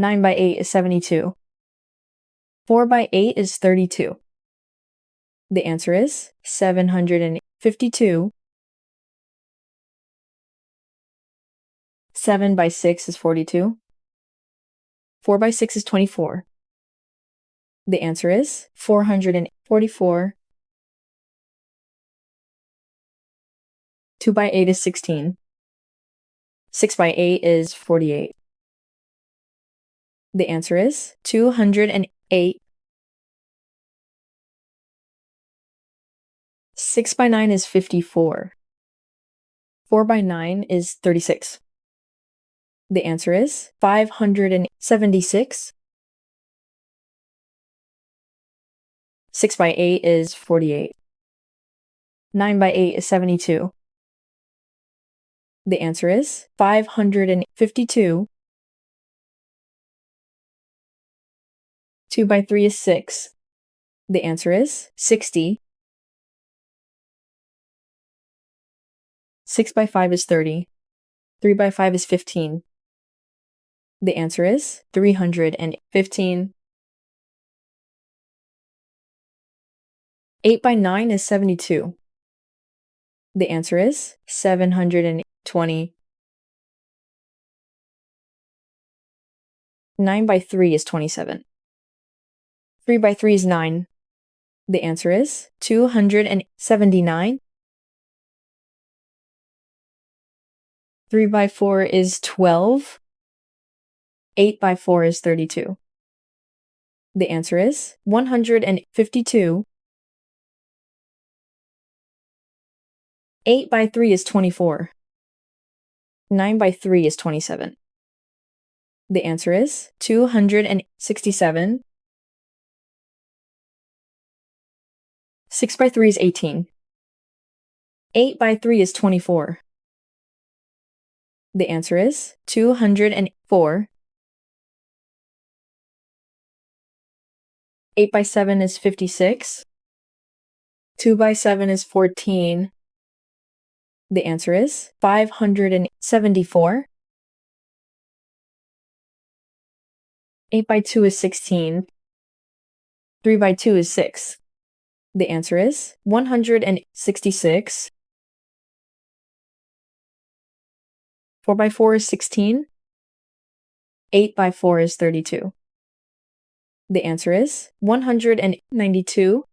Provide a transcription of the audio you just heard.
9 by 8 is 72. 4 by 8 is 32. The answer is 752. 7 by 6 is 42. 4 by 6 is 24. The answer is 444. 2 by 8 is 16. 6 by 8 is 48. The answer is 208. 6 by 9 is 54. 4 by 9 is 36. The answer is 576. 6 by 8 is 48. 9 by 8 is 72. The answer is 552. 2 by 3 is 6. The answer is 60. 6 by 5 is 30. 3 by 5 is 15. The answer is 315. 8 by 9 is 72. The answer is 720. 9 by 3 is 27. 3 by 3 is 9. The answer is 279. 3 by 4 is 12. 8 by 4 is 32. The answer is 152. 8 by 3 is 24. 9 by 3 is 27. The answer is 267. 6 by 3 is 18. 8 by 3 is 24. The answer is 204. 8 by 7 is 56. 2 by 7 is 14. The answer is 574. 8 by 2 is 16. 3 by 2 is 6. The answer is 166. 4 by 4 is 16. 8 by 4 is 32. The answer is 192.